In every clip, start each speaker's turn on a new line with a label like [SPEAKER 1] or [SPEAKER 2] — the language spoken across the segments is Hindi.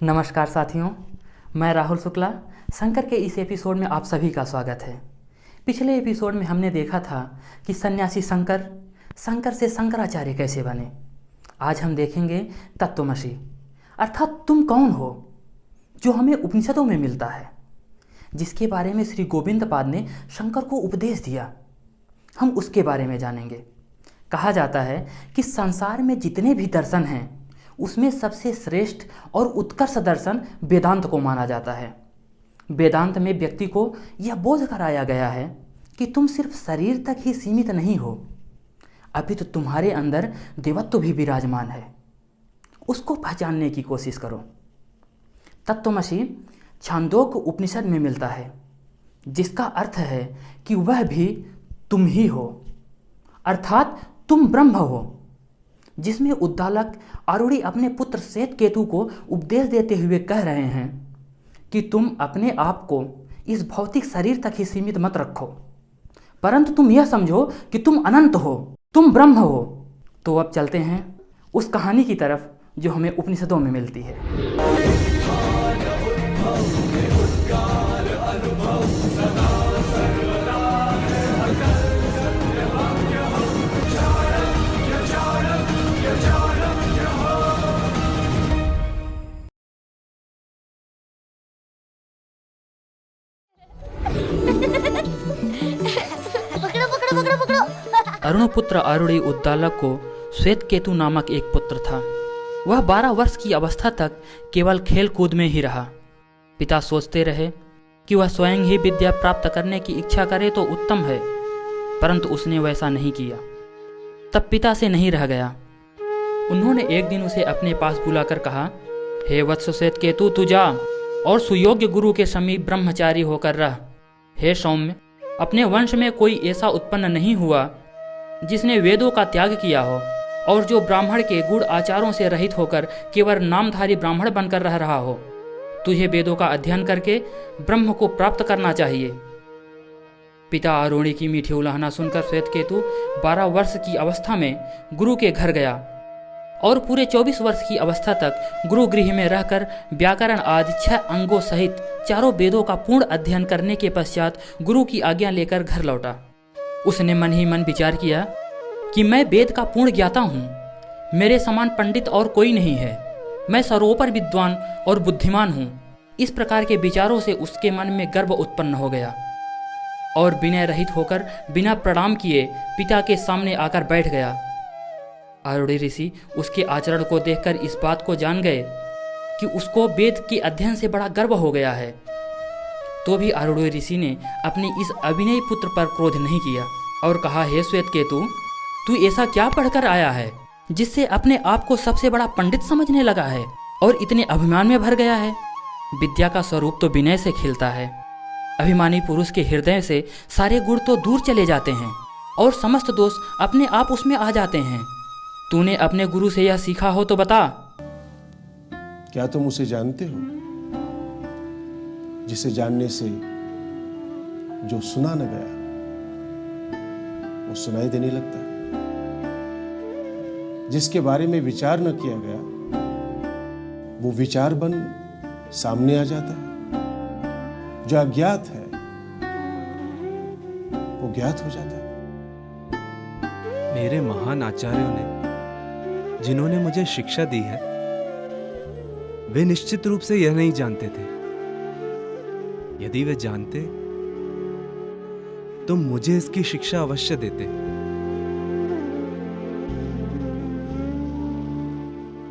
[SPEAKER 1] नमस्कार साथियों, मैं राहुल शुक्ला। शंकर के इस एपिसोड में आप सभी का स्वागत है। पिछले एपिसोड में हमने देखा था कि सन्यासी शंकर शंकर से शंकराचार्य कैसे बने। आज हम देखेंगे तत्वमसि, अर्थात तुम कौन हो, जो हमें उपनिषदों में मिलता है, जिसके बारे में श्री गोविंद पाद ने शंकर को उपदेश दिया। हम उसके बारे में जानेंगे। कहा जाता है कि संसार में जितने भी दर्शन हैं उसमें सबसे श्रेष्ठ और उत्कर्ष दर्शन वेदांत को माना जाता है। वेदांत में व्यक्ति को यह बोध कराया गया है कि तुम सिर्फ शरीर तक ही सीमित नहीं हो, अभी तो तुम्हारे अंदर देवत्व भी विराजमान है। उसको पहचानने की कोशिश करो। तत्वमसि छांदोग्य उपनिषद में मिलता है, जिसका अर्थ है कि वह भी तुम ही हो, अर्थात तुम ब्रह्म हो, जिसमें उद्दालक आरूढ़ी अपने पुत्र श्वेतकेतु को उपदेश देते हुए कह रहे हैं कि तुम अपने आप को इस भौतिक शरीर तक ही सीमित मत रखो, परंतु तुम यह समझो कि तुम अनंत हो, तुम ब्रह्म हो। तो अब चलते हैं उस कहानी की तरफ जो हमें उपनिषदों में मिलती है।
[SPEAKER 2] पकड़ो पकड़ो पकड़ो पकड़ो।
[SPEAKER 1] अरुणपुत्र आरूढ़ी उद्दालक को श्वेतकेतु नामक एक पुत्र था। वह 12 वर्ष की अवस्था तक केवल खेल कूद में ही रहा। पिता सोचते रहे कि वह स्वयं ही विद्या प्राप्त करने की इच्छा करे तो उत्तम है, परंतु उसने वैसा नहीं किया। तब पिता से नहीं रह गया। उन्होंने एक दिन उसे अपने पास बुलाकर कहा, हे वत्स श्वेतकेतु, तू जा और सुयोग्य गुरु के समीप ब्रह्मचारी होकर रह। हे सौम्य, अपने वंश में कोई ऐसा उत्पन्न नहीं हुआ जिसने वेदों का त्याग किया हो और जो ब्राह्मण के गुण आचारों से रहित होकर केवल नामधारी ब्राह्मण बनकर रह रहा हो। तुझे वेदों का अध्ययन करके ब्रह्म को प्राप्त करना चाहिए। पिता आरूढ़ी की मीठी उलाहना सुनकर श्वेतकेतु 12 वर्ष की अवस्था में गुरु के घर गया और पूरे 24 वर्ष की अवस्था तक गुरु गृह में रहकर व्याकरण आदि 6 अंगों सहित चारों वेदों का पूर्ण अध्ययन करने के पश्चात गुरु की आज्ञा लेकर घर लौटा। उसने मन ही मन विचार किया कि मैं वेद का पूर्ण ज्ञाता हूँ, मेरे समान पंडित और कोई नहीं है, मैं सर्वोपरि विद्वान और बुद्धिमान हूँ। इस प्रकार के विचारों से उसके मन में गर्व उत्पन्न हो गया और विनय रहित होकर बिना प्रणाम किए पिता के सामने आकर बैठ गया। आरूढ़ी ऋषि उसके आचरण को देखकर इस बात को जान गए कि उसको वेद के अध्ययन से बड़ा गर्व हो गया है। तो भी आरूढ़ी ऋषि ने अपने इस अभिनयी पुत्र पर क्रोध नहीं किया और कहा, हे श्वेतकेतु, तू ऐसा क्या पढ़कर आया है जिससे अपने आप को सबसे बड़ा पंडित समझने लगा है और इतने अभिमान में भर गया है? विद्या का स्वरूप तो विनय से खिलता है। अभिमानी पुरुष के हृदय से सारे गुण तो दूर चले जाते हैं और समस्त दोष अपने आप उसमें आ जाते हैं। तूने अपने गुरु से यह सीखा हो तो बता।
[SPEAKER 3] क्या तुम उसे जानते हो जिसे जानने से जो सुना न गया वो सुनाई देने लगता है, जिसके बारे में विचार न किया गया वो विचार बन सामने आ जाता है, जो अज्ञात है वो ज्ञात हो जाता है।
[SPEAKER 4] मेरे महान आचार्यों ने जिन्होंने मुझे शिक्षा दी है वे निश्चित रूप से यह नहीं जानते थे। यदि वे जानते तो मुझे इसकी शिक्षा अवश्य देते।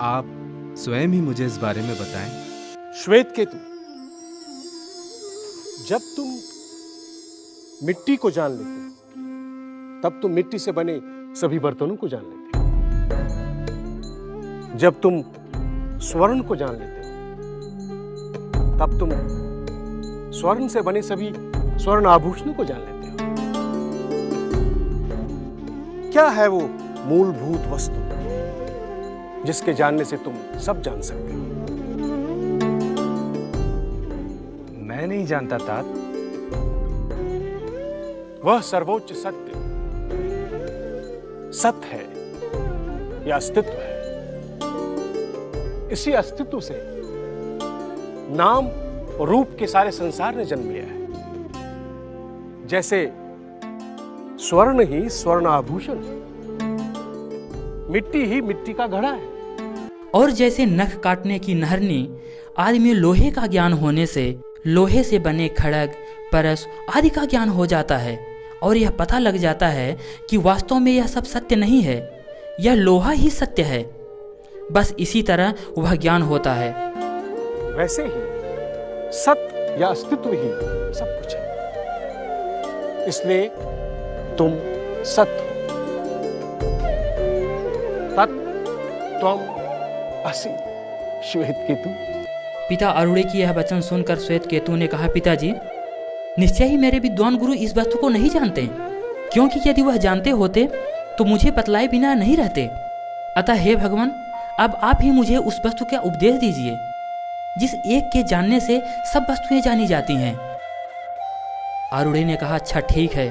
[SPEAKER 4] आप स्वयं ही मुझे इस बारे में बताएं।
[SPEAKER 3] श्वेतकेतु, जब तुम मिट्टी को जान लेते हो तब तुम मिट्टी से बने सभी बर्तनों को जान लेते हो। जब तुम स्वर्ण को जान लेते हो तब तुम स्वर्ण से बने सभी स्वर्ण आभूषणों को जान लेते हो। क्या है वो मूलभूत वस्तु जिसके जानने से तुम सब जान सकते हो?
[SPEAKER 4] मैं नहीं जानता तात।
[SPEAKER 3] वह सर्वोच्च सत्य सत्य है या अस्तित्व है। इसी अस्तित्व से नाम रूप के सारे संसार ने जन्म लिया है। जैसे स्वर्ण ही स्वर्ण आभूषण, मिट्टी ही मिट्टी का घड़ा है।
[SPEAKER 1] और जैसे नख काटने की नहरनी आदि में लोहे का ज्ञान होने से लोहे से बने खड़ग, परश आदि का ज्ञान हो जाता है और यह पता लग जाता है कि वास्तव में यह सब सत्य नहीं है, यह लोहा ही सत्य है। बस इसी तरह वह ज्ञान होता है।
[SPEAKER 3] वैसे ही सत्य या अस्तित्व ही सब कुछ है। इसलिए तुम सत्य हो। तत् त्वम असि श्वेत केतु।
[SPEAKER 1] पिता अरुणे की यह वचन सुनकर श्वेत केतु ने कहा, पिताजी, निश्चय ही मेरे विद्वान गुरु इस वस्तु को नहीं जानते, क्योंकि यदि वह जानते होते तो मुझे बतलाए बिना नहीं रहते। अतः हे भगवान, अब आप ही मुझे उस वस्तु का उपदेश दीजिए जिस एक के जानने से सब वस्तुएं जानी जाती हैं। अरुणे ने कहा, अच्छा ठीक है,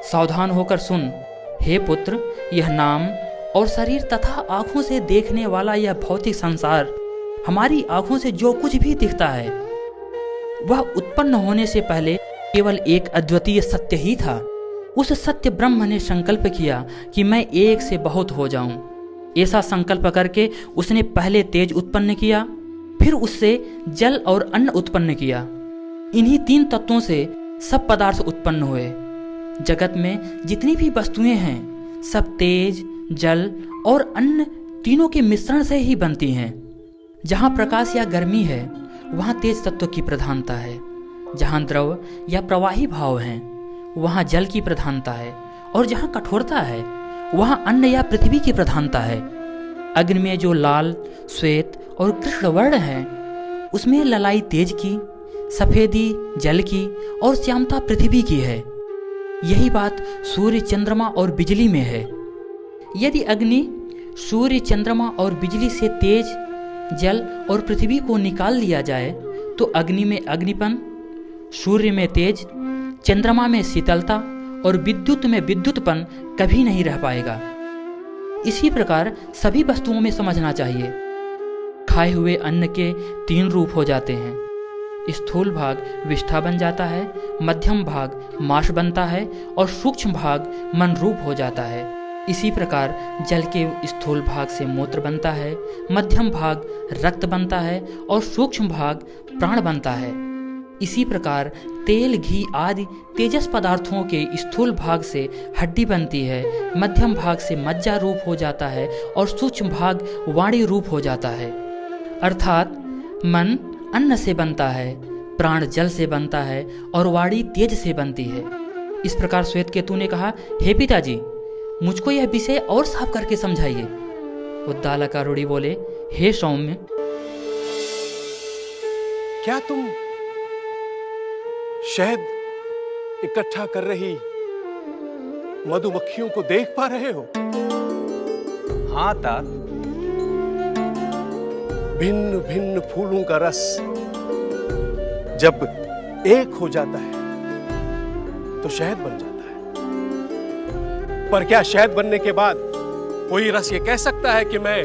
[SPEAKER 1] सावधान होकर सुन। हे पुत्र, यह नाम और शरीर तथा आंखों से देखने वाला यह भौतिक संसार, हमारी आंखों से जो कुछ भी दिखता है वह उत्पन्न होने से पहले केवल एक अद्वितीय सत्य ही था। उस सत्य ब्रह्म ने संकल्प किया कि मैं एक से बहुत हो जाऊं। ऐसा संकल्प करके उसने पहले तेज उत्पन्न किया, फिर उससे जल और अन्न उत्पन्न किया। इन्हीं तीन तत्वों से सब पदार्थ उत्पन्न हुए। जगत में जितनी भी वस्तुएं हैं सब तेज, जल और अन्न तीनों के मिश्रण से ही बनती हैं। जहाँ प्रकाश या गर्मी है वहाँ तेज तत्व की प्रधानता है, जहाँ द्रव या प्रवाही भाव हैं वहाँ जल की प्रधानता है, और जहाँ कठोरता है वहाँ अन्न या पृथ्वी की प्रधानता है। अग्नि में जो लाल, श्वेत और कृष्ण वर्ण है उसमें ललाई तेज की, सफेदी जल की और श्यामता पृथ्वी की है। यही बात सूर्य, चंद्रमा और बिजली में है। यदि अग्नि, सूर्य, चंद्रमा और बिजली से तेज, जल और पृथ्वी को निकाल लिया जाए तो अग्नि में अग्निपन, सूर्य में तेज, चंद्रमा में शीतलता और विद्युत में विद्युतपन कभी नहीं रह पाएगा। इसी प्रकार सभी वस्तुओं में समझना चाहिए। खाए हुए अन्न के तीन रूप हो जाते हैं। स्थूल भाग विष्ठा बन जाता है, मध्यम भाग मांस बनता है और सूक्ष्म भाग मन रूप हो जाता है। इसी प्रकार जल के स्थूल भाग से मूत्र बनता है, मध्यम भाग रक्त बनता है और सूक्ष्म भाग प्राण बनता है। इसी प्रकार तेल, घी आदि तेजस पदार्थों के स्थूल भाग से हड्डी बनती है, मध्यम भाग से मज्जा रूप हो जाता है और सूक्ष्म भाग वाणी रूप हो जाता है। अर्थात मन अन्न से बनता है, प्राण जल से बनता है और वाणी तेज से बनती है। इस प्रकार श्वेत केतु ने कहा, हे पिताजी, मुझको यह विषय और साफ करके समझाइए। उद्दालक आरूढ़ी बोले, हे सौम्य,
[SPEAKER 3] क्या तुम शहद इकट्ठा कर रही मधुमक्खियों को देख पा रहे हो?
[SPEAKER 4] हाँ तात।
[SPEAKER 3] भिन्न भिन्न फूलों का रस जब एक हो जाता है तो शहद बन जाता है। पर क्या शहद बनने के बाद कोई रस ये कह सकता है कि मैं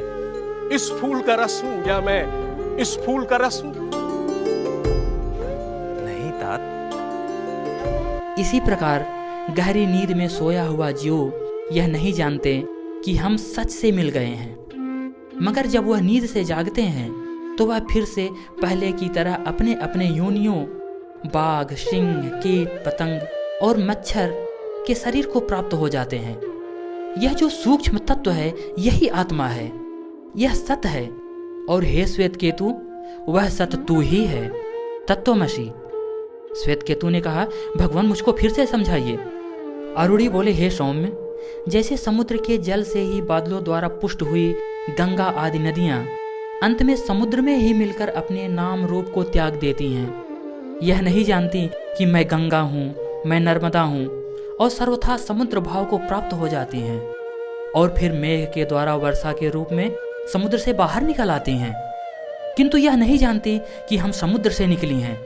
[SPEAKER 3] इस फूल का रस हूं या मैं इस फूल का रस हूं?
[SPEAKER 4] नहीं तात।
[SPEAKER 1] इसी प्रकार गहरी नींद में सोया हुआ जीव यह नहीं जानते कि हम सच से मिल गए हैं, मगर जब वह नींद से जागते हैं तो वह फिर से पहले की तरह अपने अपने योनियों, बाघ, सिंह, कीट, पतंग और मच्छर के शरीर को प्राप्त हो जाते हैं। यह जो सूक्ष्म तत्व है यही आत्मा है, यह सत है। और हे श्वेत केतु, वह सत तू ही है, तत्वमसि। श्वेत केतु ने कहा, भगवान मुझको फिर से समझाइए। आरूढ़ी बोले, हे सौम्य, जैसे समुद्र के जल से ही बादलों द्वारा पुष्ट हुई गंगा आदि नदियां अंत में समुद्र में ही मिलकर अपने नाम रूप को त्याग देती हैं, यह नहीं जानती कि मैं गंगा हूँ, मैं नर्मदा हूँ, और सर्वथा समुद्र भाव को प्राप्त हो जाती हैं और फिर मेघ के द्वारा वर्षा के रूप में समुद्र से बाहर निकल आती हैं, किंतु यह नहीं जानती कि हम समुद्र से निकली हैं।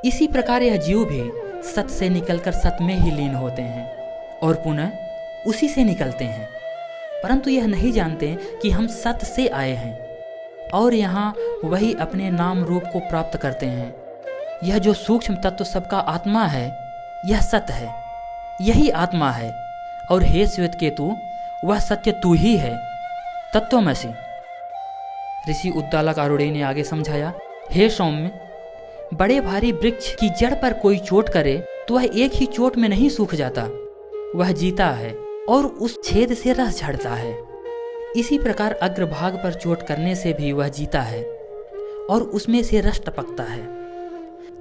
[SPEAKER 1] इसी प्रकार यह जीव भी सत से निकलकर सत में ही लीन होते हैं और पुनः उसी से निकलते हैं, परंतु यह नहीं जानते कि हम सत से आए हैं। और यहाँ वही अपने नाम रूप को प्राप्त करते हैं। यह जो सूक्ष्म तत्व सबका आत्मा है, यह सत्य है, यही आत्मा है। और हे श्वेत केतु, वह सत्य तू ही है, तत्वमसि। ऋषि उद्दालक आरूढ़ ने आगे समझाया, हे सौम्य, बड़े भारी वृक्ष की जड़ पर कोई चोट करे तो वह एक ही चोट में नहीं सूख जाता, वह जीता है और उस छेद से रस झड़ता है। इसी प्रकार अग्रभाग पर चोट करने से भी वह जीता है और उसमें से रस टपकता है।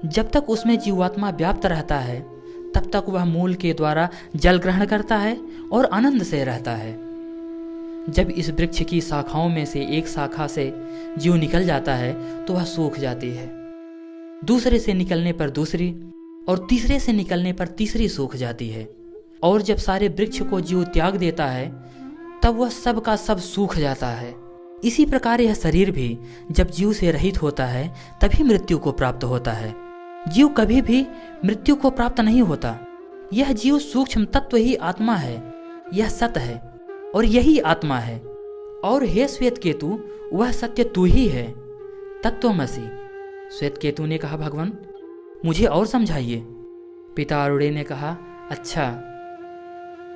[SPEAKER 1] जब तक उसमें जीवात्मा व्याप्त रहता है तब तक वह मूल के द्वारा जल ग्रहण करता है और आनंद से रहता है। जब इस वृक्ष की शाखाओं में से एक शाखा से जीव निकल जाता है तो वह सूख जाती है, दूसरे से निकलने पर दूसरी और तीसरे से निकलने पर तीसरी सूख जाती है। और जब सारे वृक्ष को जीव त्याग देता है तब वह सब का सब सूख जाता है। इसी प्रकार यह शरीर भी जब जीव से रहित होता है तभी मृत्यु को प्राप्त होता है। जीव कभी भी मृत्यु को प्राप्त नहीं होता। यह जीव सूक्ष्म तत्व ही आत्मा है, यह सत्य है और यही आत्मा है। और हे श्वेत केतु, वह सत्य तू ही है, तत्वमसि। श्वेत केतु ने कहा, भगवान मुझे और समझाइए। पिता आरूढ़ ने कहा, अच्छा।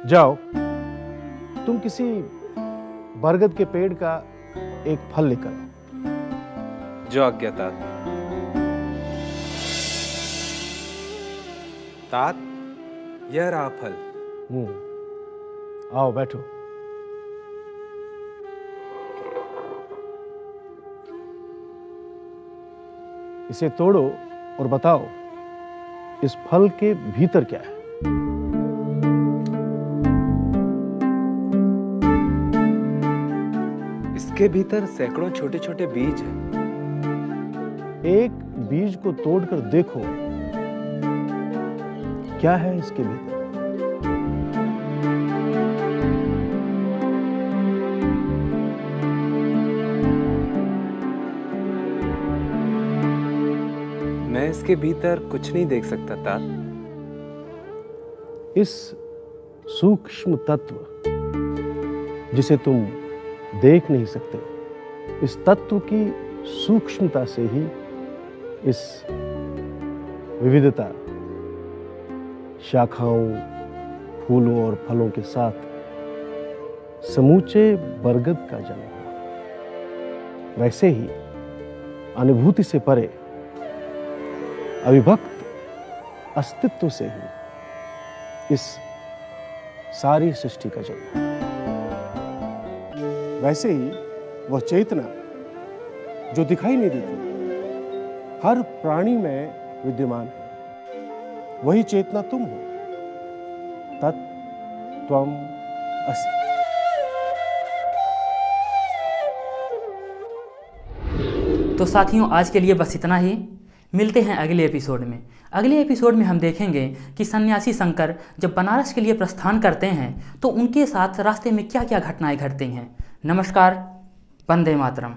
[SPEAKER 3] जाओ, तुम किसी बरगद के पेड़ का एक फल लेकर आओ।
[SPEAKER 4] जो आज्ञा तात। तात, यह रहा फल।
[SPEAKER 3] आओ बैठो। इसे तोड़ो और बताओ इस फल के भीतर क्या है।
[SPEAKER 4] इसके भीतर सैकड़ों छोटे छोटे बीज हैं।
[SPEAKER 3] एक बीज को तोड़कर देखो क्या है इसके भीतर।
[SPEAKER 4] मैं इसके भीतर कुछ नहीं देख सकता तात।
[SPEAKER 3] इस सूक्ष्म तत्व जिसे तुम देख नहीं सकते, इस तत्व की सूक्ष्मता से ही इस विविधता, शाखाओं, फूलों और फलों के साथ समूचे बरगद का जन्म हुआ। वैसे ही अनुभूति से परे अविभक्त अस्तित्व से ही इस सारी सृष्टि का जन्म। वैसे ही वह चेतना जो दिखाई नहीं देती, हर प्राणी में विद्यमान है, वही चेतना तुम हो, तत् त्वम असि।
[SPEAKER 1] तो साथियों, आज के लिए बस इतना ही। मिलते हैं अगले एपिसोड में। अगले एपिसोड में हम देखेंगे कि सन्यासी शंकर जब बनारस के लिए प्रस्थान करते हैं तो उनके साथ रास्ते में क्या क्या घटनाएं घटती हैं। नमस्कार, वंदे मातरम।